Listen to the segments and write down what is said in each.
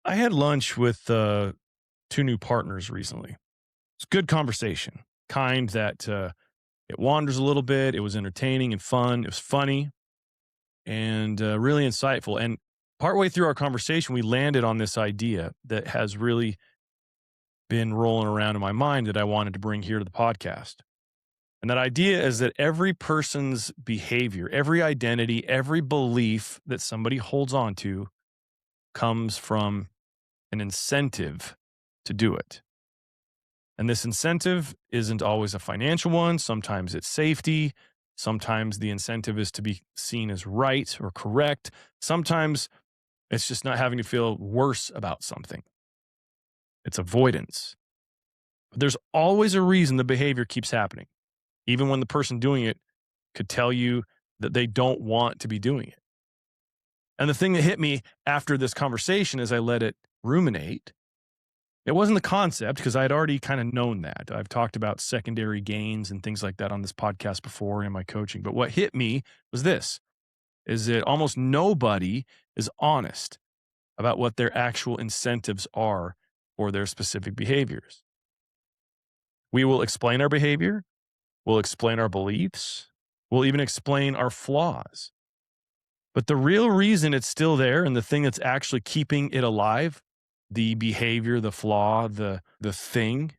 I had lunch with two new partners recently. It's a good conversation, kind that it wanders a little bit. It was entertaining and fun. It was funny and really insightful. And partway through our conversation, we landed on this idea that has really been rolling around in my mind that I wanted to bring here to the podcast. And that idea is that every person's behavior, every identity, every belief that somebody holds on to comes from an incentive to do it. And this incentive isn't always a financial one. Sometimes it's safety. Sometimes the incentive is to be seen as right or correct. Sometimes it's just not having to feel worse about something. It's avoidance. But there's always a reason the behavior keeps happening, even when the person doing it could tell you that they don't want to be doing it. And the thing that hit me after this conversation as I let it ruminate, it wasn't the concept, because I had already kind of known that. I've talked about secondary gains and things like that on this podcast before in my coaching. But what hit me was this, is that almost nobody is honest about what their actual incentives are for their specific behaviors. We will explain our behavior. We'll explain our beliefs. We'll even explain our flaws. But the real reason it's still there, and the thing that's actually keeping it alive, the behavior, the flaw, the thing,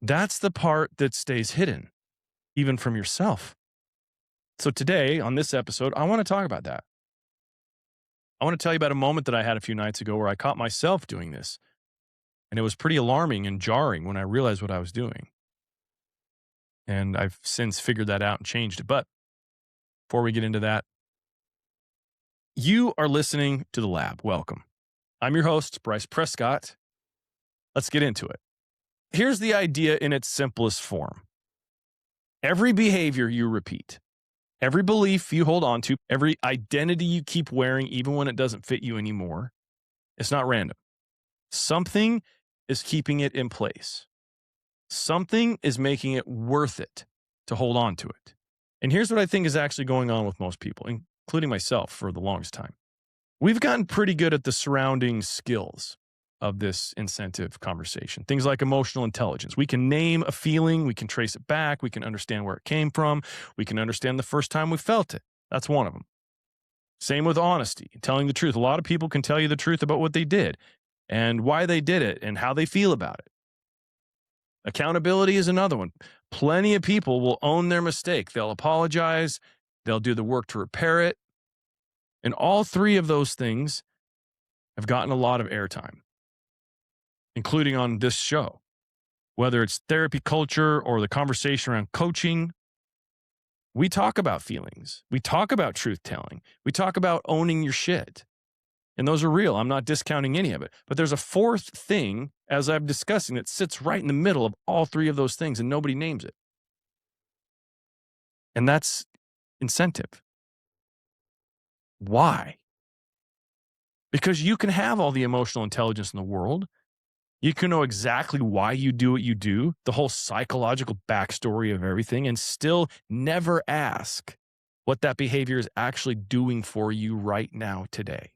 that's the part that stays hidden, even from yourself. So today, on this episode, I want to talk about that. I want to tell you about a moment that I had a few nights ago where I caught myself doing this. And it was pretty alarming and jarring when I realized what I was doing. And I've since figured that out and changed it. But before we get into that, you are listening to The Lab. Welcome. I'm your host, Bryce Prescott. Let's get into it. Here's the idea in its simplest form. Every behavior you repeat, every belief you hold on to, every identity you keep wearing, even when it doesn't fit you anymore, it's not random. Something is keeping it in place. Something is making it worth it to hold on to it. And here's what I think is actually going on with most people, including myself for the longest time. We've gotten pretty good at the surrounding skills of this incentive conversation. Things like emotional intelligence. We can name a feeling, we can trace it back, we can understand where it came from, we can understand the first time we felt it. That's one of them. Same with honesty, telling the truth. A lot of people can tell you the truth about what they did and why they did it and how they feel about it. Accountability is another one. Plenty of people will own their mistake. They'll apologize. They'll do the work to repair it. And all three of those things have gotten a lot of airtime, including on this show. Whether it's therapy culture or the conversation around coaching, we talk about feelings. We talk about truth-telling. We talk about owning your shit. And those are real. I'm not discounting any of it. But there's a fourth thing, as I'm discussing, that sits right in the middle of all three of those things, and nobody names it. And that's incentive. Why? Because you can have all the emotional intelligence in the world. You can know exactly why you do what you do, the whole psychological backstory of everything, and still never ask what that behavior is actually doing for you right now today.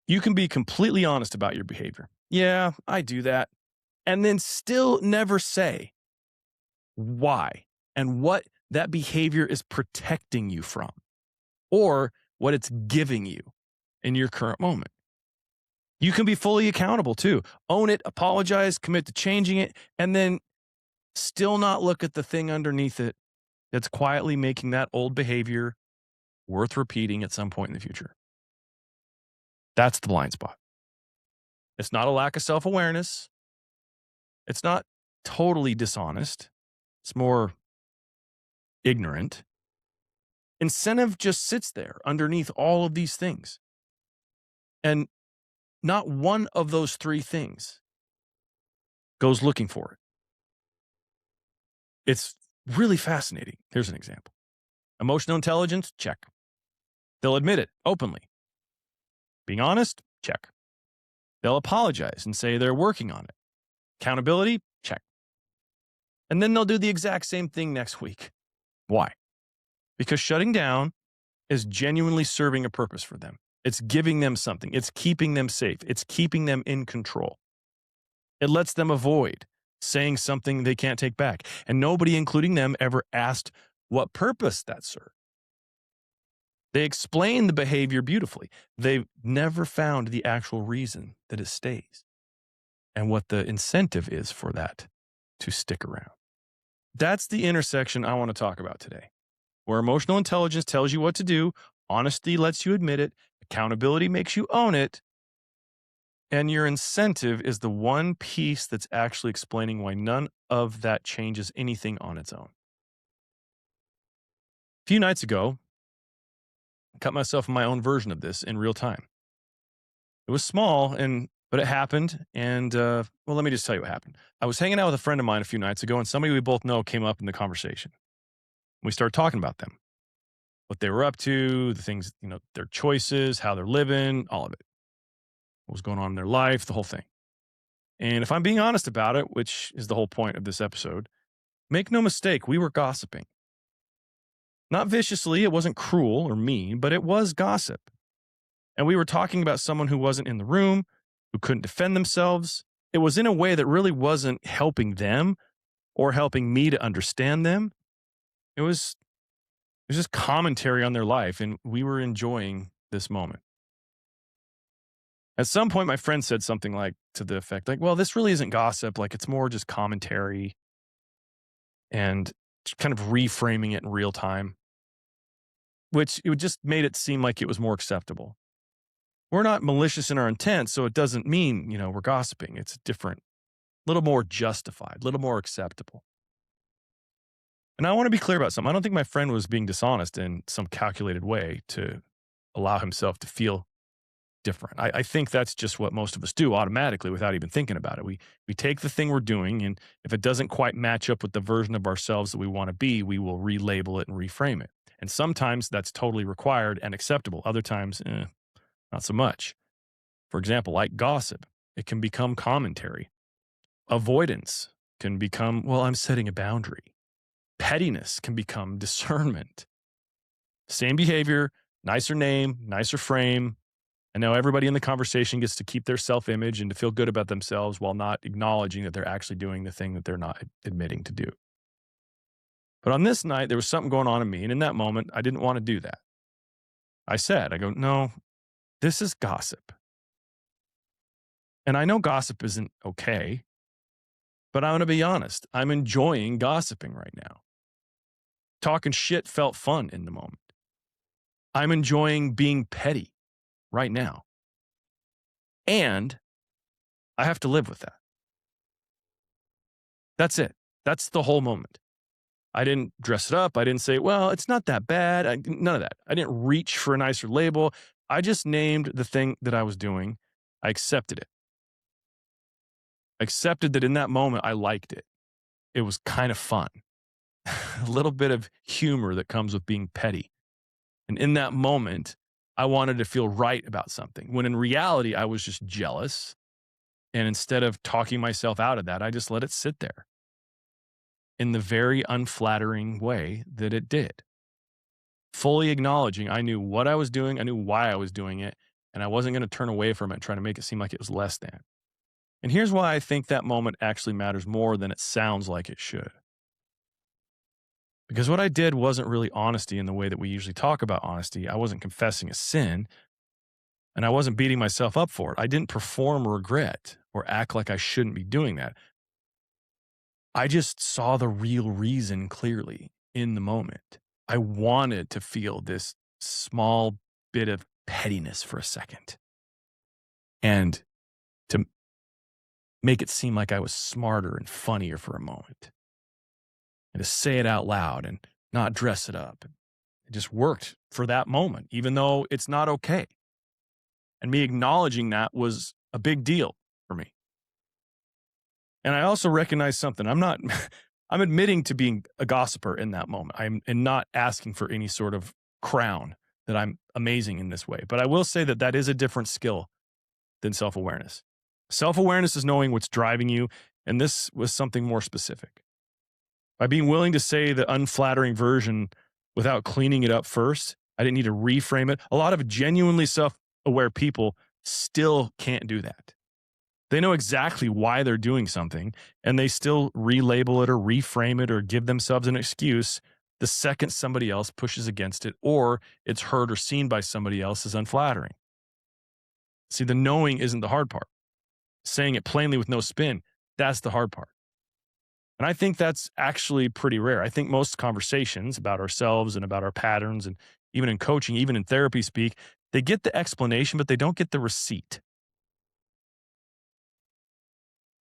You can be completely honest about your behavior. Yeah, I do that. And then still never say why and what that behavior is protecting you from, or what it's giving you in your current moment. You can be fully accountable too. Own it, apologize, commit to changing it, and then still not look at the thing underneath it that's quietly making that old behavior worth repeating at some point in the future. That's the blind spot. It's not a lack of self-awareness. It's not totally dishonest. It's more ignorant. Incentive just sits there underneath all of these things. And not one of those three things goes looking for it. It's really fascinating. Here's an example. Emotional intelligence, check. They'll admit it openly. Being honest, check. They'll apologize and say they're working on it. Accountability, check. And then they'll do the exact same thing next week. Why? Because shutting down is genuinely serving a purpose for them. It's giving them something. It's keeping them safe. It's keeping them in control. It lets them avoid saying something they can't take back. And nobody, including them, ever asked what purpose that served. They explain the behavior beautifully. They've never found the actual reason that it stays and what the incentive is for that to stick around. That's the intersection I want to talk about today, where emotional intelligence tells you what to do, honesty lets you admit it, accountability makes you own it, and your incentive is the one piece that's actually explaining why none of that changes anything on its own. A few nights ago, I cut myself in my own version of this in real time. It was small, but it happened. And let me just tell you what happened. I was hanging out with a friend of mine a few nights ago, and somebody we both know came up in the conversation. We started talking about them, what they were up to, the things, their choices, how they're living, all of it. What was going on in their life, the whole thing. And if I'm being honest about it, which is the whole point of this episode, make no mistake, we were gossiping. Not viciously, it wasn't cruel or mean, but it was gossip. And we were talking about someone who wasn't in the room, who couldn't defend themselves. It was in a way that really wasn't helping them or helping me to understand them. It was just commentary on their life, and we were enjoying this moment. At some point, my friend said something to the effect, well, this really isn't gossip. It's more just commentary and kind of reframing it in real time, which it just made it seem like it was more acceptable. We're not malicious in our intent, so it doesn't mean, we're gossiping. It's different, a little more justified, a little more acceptable. And I want to be clear about something. I don't think my friend was being dishonest in some calculated way to allow himself to feel different. I think that's just what most of us do automatically without even thinking about it. We take the thing we're doing, and if it doesn't quite match up with the version of ourselves that we want to be, we will relabel it and reframe it. And sometimes that's totally required and acceptable. Other times, not so much. For example, like gossip, it can become commentary. Avoidance can become, I'm setting a boundary. Pettiness can become discernment. Same behavior, nicer name, nicer frame. And now everybody in the conversation gets to keep their self-image and to feel good about themselves while not acknowledging that they're actually doing the thing that they're not admitting to do. But on this night, there was something going on in me. And in that moment, I didn't want to do that. I go, no, this is gossip. And I know gossip isn't okay, but I'm going to be honest. I'm enjoying gossiping right now. Talking shit felt fun in the moment. I'm enjoying being petty right now. And I have to live with that. That's it. That's the whole moment. I didn't dress it up. I didn't say, it's not that bad. None of that. I didn't reach for a nicer label. I just named the thing that I was doing. I accepted it. I accepted that in that moment, I liked it. It was kind of fun. A little bit of humor that comes with being petty. And in that moment, I wanted to feel right about something, when in reality, I was just jealous. And instead of talking myself out of that, I just let it sit there in the very unflattering way that it did. Fully acknowledging I knew what I was doing, I knew why I was doing it, and I wasn't going to turn away from it and try to make it seem like it was less than. And here's why I think that moment actually matters more than it sounds like it should. Because what I did wasn't really honesty in the way that we usually talk about honesty. I wasn't confessing a sin, and I wasn't beating myself up for it. I didn't perform regret or act like I shouldn't be doing that. I just saw the real reason clearly in the moment. I wanted to feel this small bit of pettiness for a second and to make it seem like I was smarter and funnier for a moment. And to say it out loud and not dress it up. It just worked for that moment, even though it's not okay. And me acknowledging that was a big deal for me. And I also recognize something. I'm admitting to being a gossiper in that moment. I'm not asking for any sort of crown that I'm amazing in this way. But I will say that is a different skill than self-awareness. Self-awareness is knowing what's driving you. And this was something more specific. By being willing to say the unflattering version without cleaning it up first, I didn't need to reframe it. A lot of genuinely self aware people still can't do that. They know exactly why they're doing something, and they still relabel it or reframe it or give themselves an excuse the second somebody else pushes against it or it's heard or seen by somebody else as unflattering. See, the knowing isn't the hard part. Saying it plainly with no spin, that's the hard part. And I think that's actually pretty rare. I think most conversations about ourselves and about our patterns, and even in coaching, even in therapy speak, they get the explanation, but they don't get the receipt.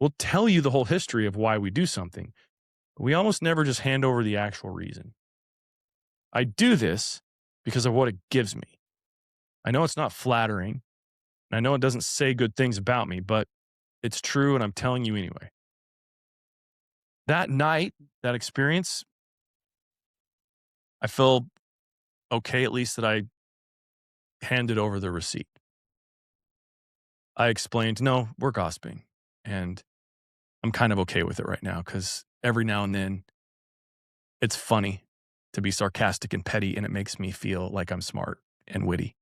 We'll tell you the whole history of why we do something. We almost never just hand over the actual reason. I do this because of what it gives me. I know it's not flattering. And I know it doesn't say good things about me, but it's true, and I'm telling you anyway. That night, that experience, I feel okay, at least that I handed over the receipt. I explained, no, we're gossiping. And I'm kind of okay with it right now because every now and then it's funny to be sarcastic and petty, and it makes me feel like I'm smart and witty.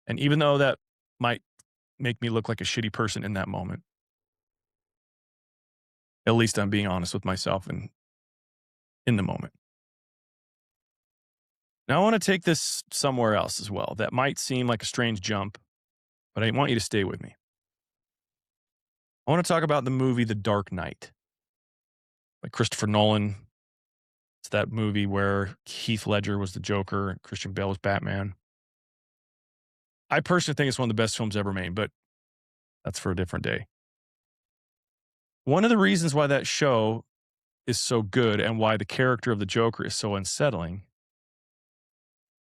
And even though that might make me look like a shitty person in that moment, at least I'm being honest with myself and in the moment. Now, I want to take this somewhere else as well. That might seem like a strange jump, but I want you to stay with me. I want to talk about the movie The Dark Knight by Christopher Nolan. It's that movie where Heath Ledger was the Joker and Christian Bale was Batman. I personally think it's one of the best films ever made, but that's for a different day. One of the reasons why that show is so good and why the character of the Joker is so unsettling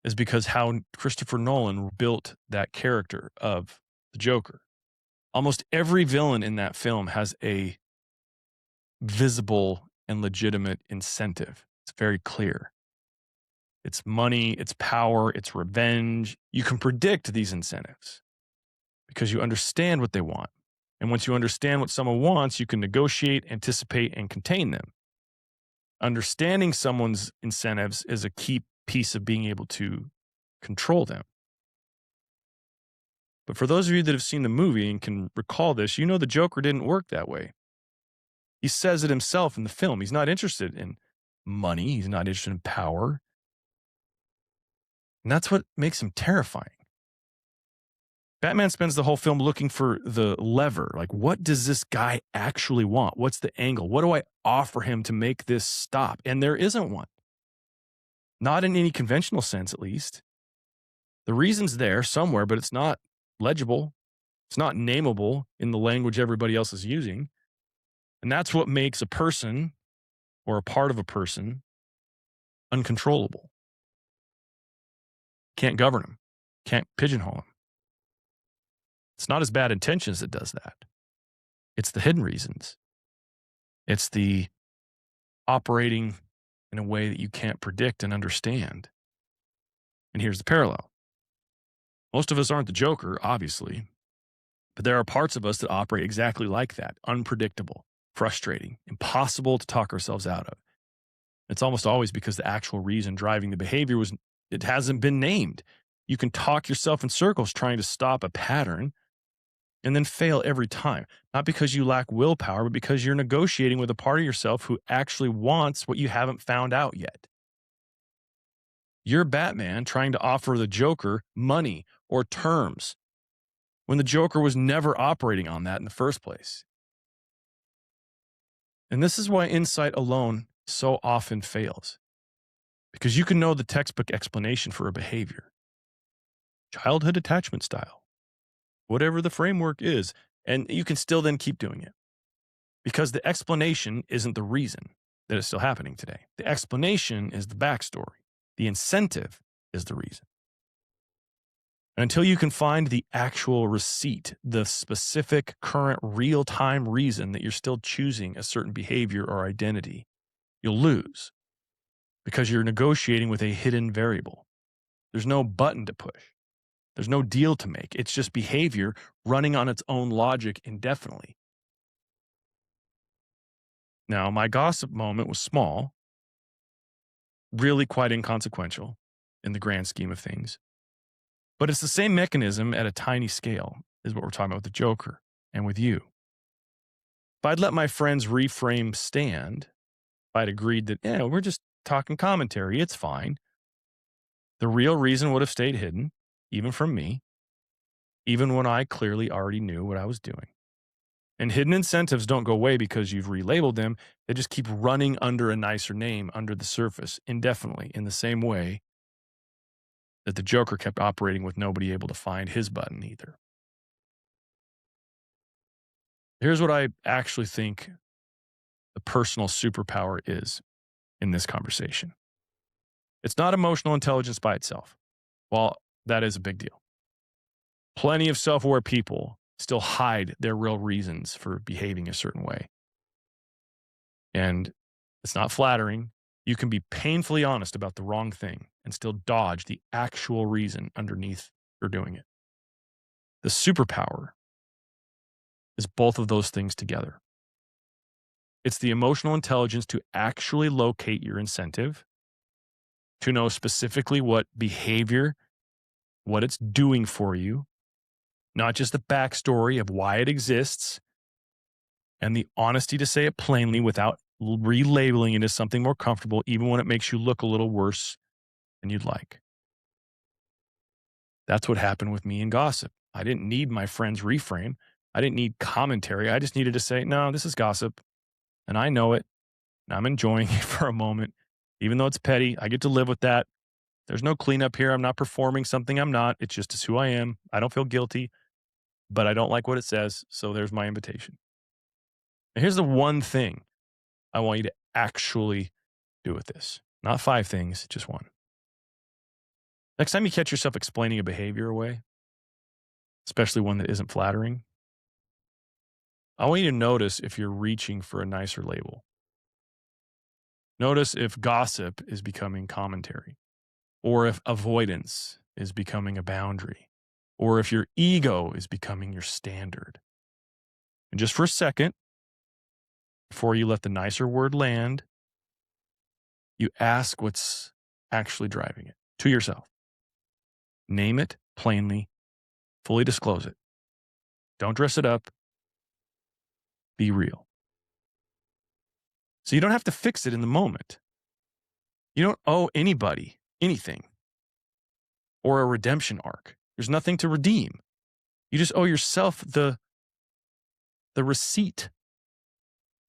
is because how Christopher Nolan built that character of the Joker. Almost every villain in that film has a visible and legitimate incentive. It's very clear. It's money, it's power, it's revenge. You can predict these incentives because you understand what they want. And once you understand what someone wants, you can negotiate, anticipate, and contain them. Understanding someone's incentives is a key piece of being able to control them. But for those of you that have seen the movie and can recall this, you know the Joker didn't work that way. He says it himself in the film. He's not interested in money. He's not interested in power. And that's what makes him terrifying. Batman spends the whole film looking for the lever. Like, what does this guy actually want? What's the angle? What do I offer him to make this stop? And there isn't one. Not in any conventional sense, at least. The reason's there somewhere, but it's not legible. It's not nameable in the language everybody else is using. And that's what makes a person or a part of a person uncontrollable. Can't govern them. Can't pigeonhole them. It's not his bad intentions that does that. It's the hidden reasons. It's the operating in a way that you can't predict and understand. And here's the parallel. Most of us aren't the Joker, obviously, but there are parts of us that operate exactly like that. Unpredictable, frustrating, impossible to talk ourselves out of. It's almost always because the actual reason driving the behavior it hasn't been named. You can talk yourself in circles trying to stop a pattern and then fail every time. Not because you lack willpower, but because you're negotiating with a part of yourself who actually wants what you haven't found out yet. You're Batman trying to offer the Joker money or terms when the Joker was never operating on that in the first place. And this is why insight alone so often fails. Because you can know the textbook explanation for a behavior. Childhood attachment style. Whatever the framework is. And you can still then keep doing it. Because the explanation isn't the reason that it's still happening today. The explanation is the backstory. The incentive is the reason. And until you can find the actual receipt, the specific, current, real-time reason that you're still choosing a certain behavior or identity, you'll lose. Because you're negotiating with a hidden variable. There's no button to push. There's no deal to make. It's just behavior running on its own logic indefinitely. Now, my gossip moment was small, really quite inconsequential in the grand scheme of things. But it's the same mechanism at a tiny scale, is what we're talking about with the Joker and with you. If I'd let my friends reframe stand, if I'd agreed that, we're just talking commentary, it's fine, the real reason would have stayed hidden, even from me, even when I clearly already knew what I was doing. And hidden incentives don't go away because you've relabeled them. They just keep running under a nicer name under the surface indefinitely, in the same way that the Joker kept operating with nobody able to find his button either. Here's what I actually think the personal superpower is in this conversation. It's not emotional intelligence by itself. While that is a big deal. Plenty of self-aware people still hide their real reasons for behaving a certain way. And it's not flattering. You can be painfully honest about the wrong thing and still dodge the actual reason underneath you're doing it. The superpower is both of those things together. It's the emotional intelligence to actually locate your incentive, to know specifically what behavior, what it's doing for you, not just the backstory of why it exists, and the honesty to say it plainly without relabeling it as something more comfortable, even when it makes you look a little worse than you'd like. That's what happened with me in gossip. I didn't need my friend's reframe. I didn't need commentary. I just needed to say, no, this is gossip, and I know it, and I'm enjoying it for a moment. Even though it's petty, I get to live with that. There's no cleanup here. I'm not performing something I'm not. It's just who I am. I don't feel guilty, but I don't like what it says, so there's my invitation. And here's the one thing I want you to actually do with this. Not 5 things, just one. Next time you catch yourself explaining a behavior away, especially one that isn't flattering, I want you to notice if you're reaching for a nicer label. Notice if gossip is becoming commentary, or if avoidance is becoming a boundary, or if your ego is becoming your standard. And just for a second, before you let the nicer word land, you ask what's actually driving it to yourself. Name it plainly, fully disclose it. Don't dress it up. Be real. So you don't have to fix it in the moment. You don't owe anybody anything or a redemption arc. There's nothing to redeem. You just owe yourself the receipt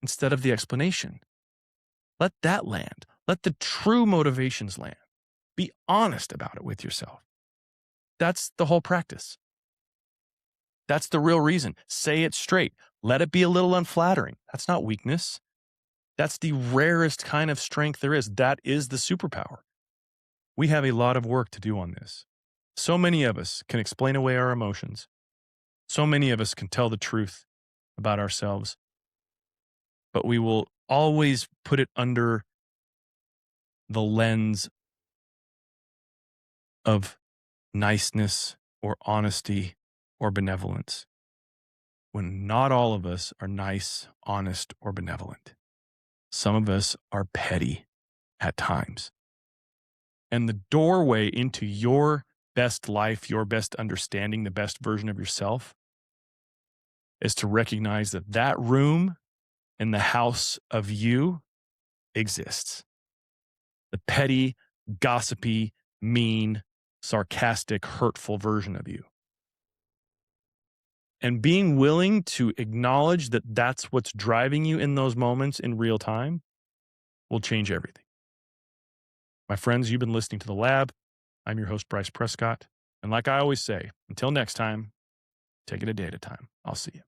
instead of the explanation. Let that land. Let the true motivations land. Be honest about it with yourself. That's the whole practice. That's the real reason. Say it straight. Let it be a little unflattering. That's not weakness. That's the rarest kind of strength there is. That is the superpower. We have a lot of work to do on this. So many of us can explain away our emotions. So many of us can tell the truth about ourselves. But we will always put it under the lens of niceness or honesty or benevolence, when not all of us are nice, honest, or benevolent. Some of us are petty at times. And the doorway into your best life, your best understanding, the best version of yourself, is to recognize that that room in the house of you exists. The petty, gossipy, mean, sarcastic, hurtful version of you. And being willing to acknowledge that that's what's driving you in those moments in real time will change everything. My friends, you've been listening to The Lab. I'm your host, Bryce Prescott. And like I always say, until next time, take it a day at a time. I'll see you.